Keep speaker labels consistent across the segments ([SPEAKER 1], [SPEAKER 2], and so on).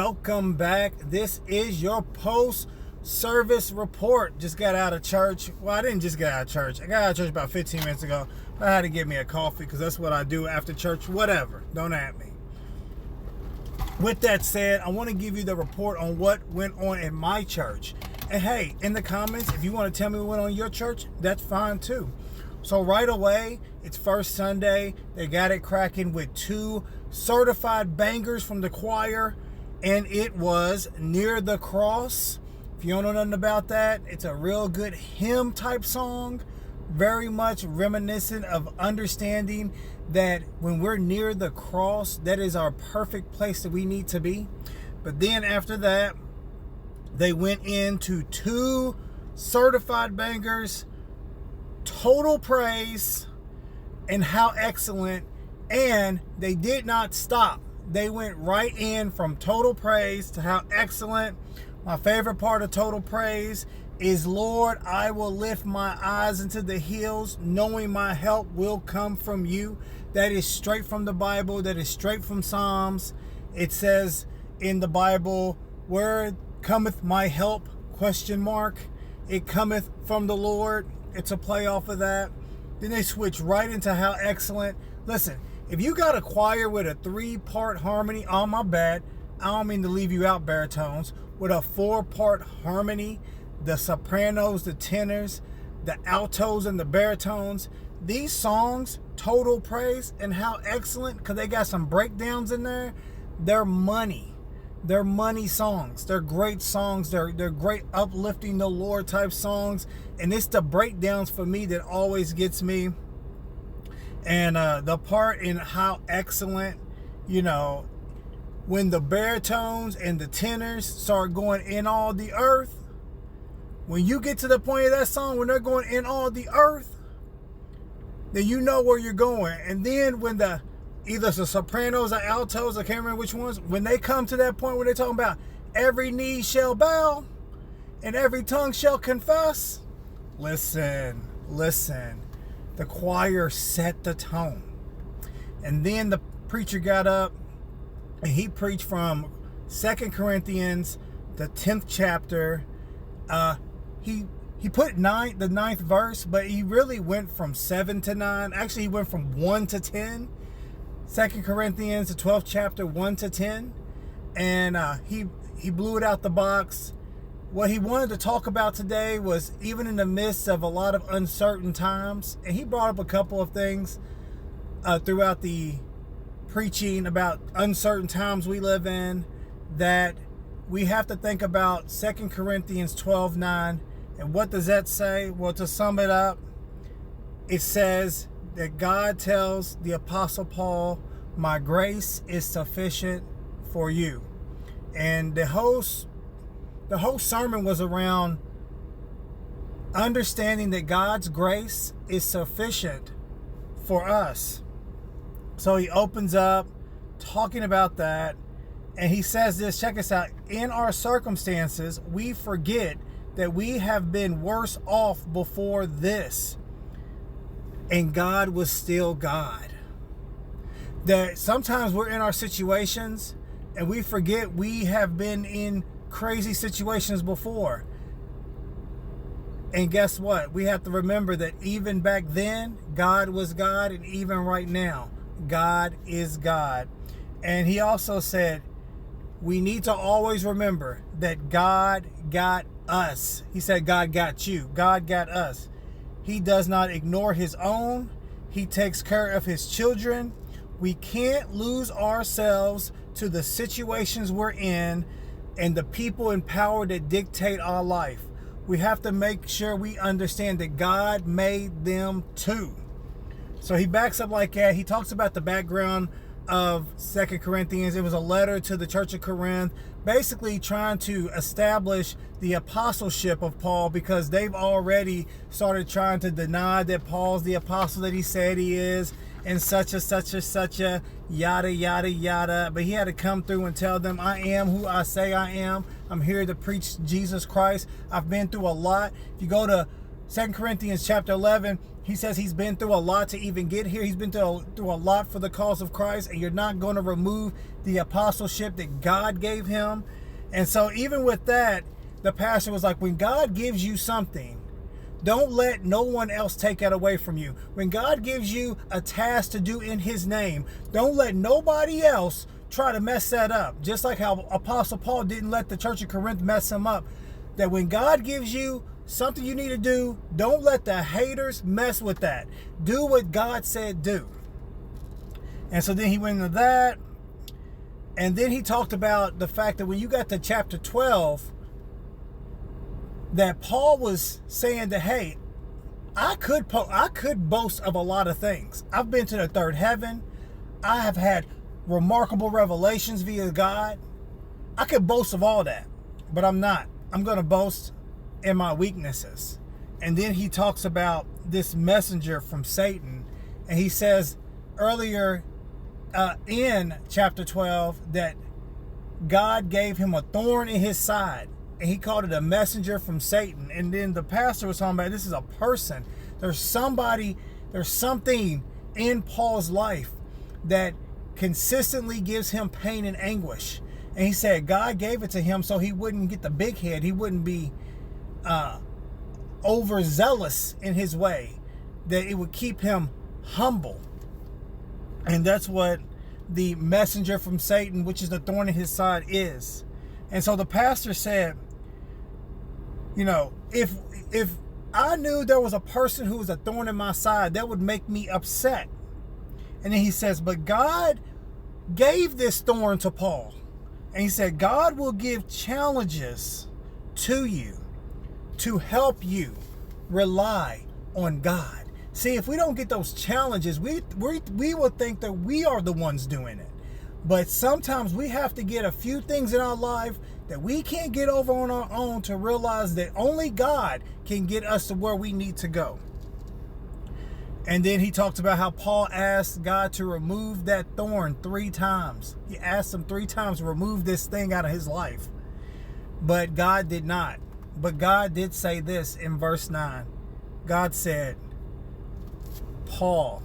[SPEAKER 1] Welcome back. This is your post-service report. Just got out of church. Well, I didn't just get out of church. I got out of church about 15 minutes ago. I had to get me a coffee because that's what I do after church. Whatever. Don't at me. With that said, I want to give you the report on what went on in my church. And hey, in the comments, if you want to tell me what went on in your church, that's fine too. So right away, it's first Sunday. They got it cracking with 2 certified bangers from the choir. And it was Near the Cross. If you don't know nothing about that, it's a real good hymn type song. Very much reminiscent of understanding that when we're near the cross, that is our perfect place that we need to be. But then after that, they went into 2 certified bangers, Total Praise, and How Excellent. And they did not stop. They went right in from Total Praise to How Excellent. My favorite part of Total Praise is, Lord, I will lift my eyes into the hills, knowing my help will come from you. That is straight from the Bible. That is straight from Psalms. It says in the Bible, where cometh my help? ? It cometh from the Lord. It's a play off of that. Then they switch right into How Excellent. Listen, if you got a choir with a 3-part harmony, oh my bad, I don't mean to leave you out, baritones, with a 4-part harmony, the sopranos, the tenors, the altos, and the baritones, these songs, Total Praise and How Excellent, because they got some breakdowns in there, they're money. They're money songs. They're great songs. They're great uplifting the Lord type songs. And it's the breakdowns for me that always gets me. And the part in How Excellent, you know, when the baritones and the tenors start going in all the earth, when you get to the point of that song, when they're going in all the earth, then you know where you're going. And then when either the sopranos or altos, I can't remember which ones, when they come to that point where they're talking about every knee shall bow and every tongue shall confess, listen. The choir set the tone. And then the preacher got up and he preached from 2 Corinthians, the 10th chapter. He put the 9th verse, but he really went from 7 to 9. Actually, he went from 1 to 10. 2 Corinthians, the 12th chapter, 1 to 10. And he blew it out the box. What he wanted to talk about today was, even in the midst of a lot of uncertain times, and he brought up a couple of things throughout the preaching about uncertain times we live in, that we have to think about 2 Corinthians 12:9. And what does that say? Well, to sum it up, it says that God tells the Apostle Paul, my grace is sufficient for you. And the whole sermon was around understanding that God's grace is sufficient for us. So he opens up talking about that, and he says this, check us out. In our circumstances, we forget that we have been worse off before this, and God was still God. That sometimes we're in our situations and we forget we have been in crazy situations before. And guess what? We have to remember that even back then, God was God, and even right now, God is God. And he also said, we need to always remember that God got us. He said, God got you. God got us. He does not ignore his own. He takes care of his children. We can't lose ourselves to the situations we're in and the people in power that dictate our life. We have to make sure we understand that God made them too. So he backs up like that. He talks about the background of 2 Corinthians. It was a letter to the church of Corinth, basically trying to establish the apostleship of Paul, because they've already started trying to deny that Paul's the apostle that he said he is, and such a yada yada yada. But he had to come through and tell them, I am who I say I am. I'm here to preach Jesus Christ. I've been through a lot. If you go to 2 Corinthians chapter 11, He says he's been through a lot to even get here. He's been through a lot for the cause of Christ, and you're not going to remove the apostleship that God gave him. And so even with that, the pastor was like, when God gives you something, don't let no one else take that away from you. When God gives you a task to do in his name, don't let nobody else try to mess that up. Just like how Apostle Paul didn't let the church of Corinth mess him up. That when God gives you something you need to do, don't let the haters mess with that. Do what God said do. And so then he went into that. And then he talked about the fact that when you got to chapter 12, that Paul was saying that, hey, I could boast of a lot of things. I've been to the third heaven. I have had remarkable revelations via God. I could boast of all that, but I'm not. I'm going to boast in my weaknesses. And then he talks about this messenger from Satan, and he says earlier in chapter 12 that God gave him a thorn in his side, and he called it a messenger from Satan. And then the pastor was talking about this is a person. There's something in Paul's life that consistently gives him pain and anguish. And he said God gave it to him so he wouldn't get the big head. He wouldn't be overzealous in his way, that it would keep him humble. And that's what the messenger from Satan, which is the thorn in his side, is. And so the pastor said, you know, if I knew there was a person who was a thorn in my side, that would make me upset. And then he says, but God gave this thorn to Paul. And he said, God will give challenges to you to help you rely on God. See, if we don't get those challenges, we will think that we are the ones doing it. But sometimes we have to get a few things in our life that we can't get over on our own to realize that only God can get us to where we need to go. And then he talked about how Paul asked God to remove that thorn 3 times. He asked him 3 times to remove this thing out of his life. But God did not. But God did say this in verse 9. God said, Paul,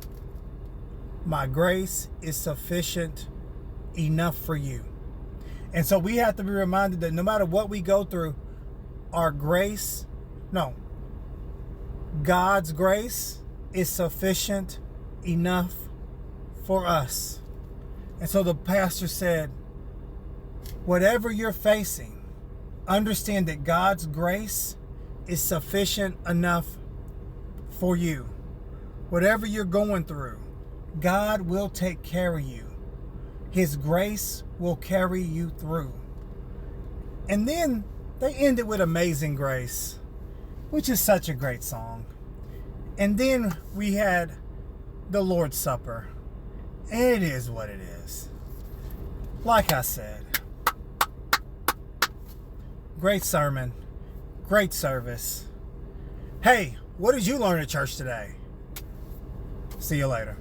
[SPEAKER 1] my grace is sufficient enough for you. And so we have to be reminded that no matter what we go through, God's grace is sufficient enough for us. And so the pastor said, whatever you're facing, understand that God's grace is sufficient enough for you. Whatever you're going through, God will take care of you. His grace will carry you through. And then they ended with Amazing Grace, which is such a great song. And then we had the Lord's Supper. And it is what it is. Like I said, great sermon, great service. Hey, what did you learn at church today? See you later.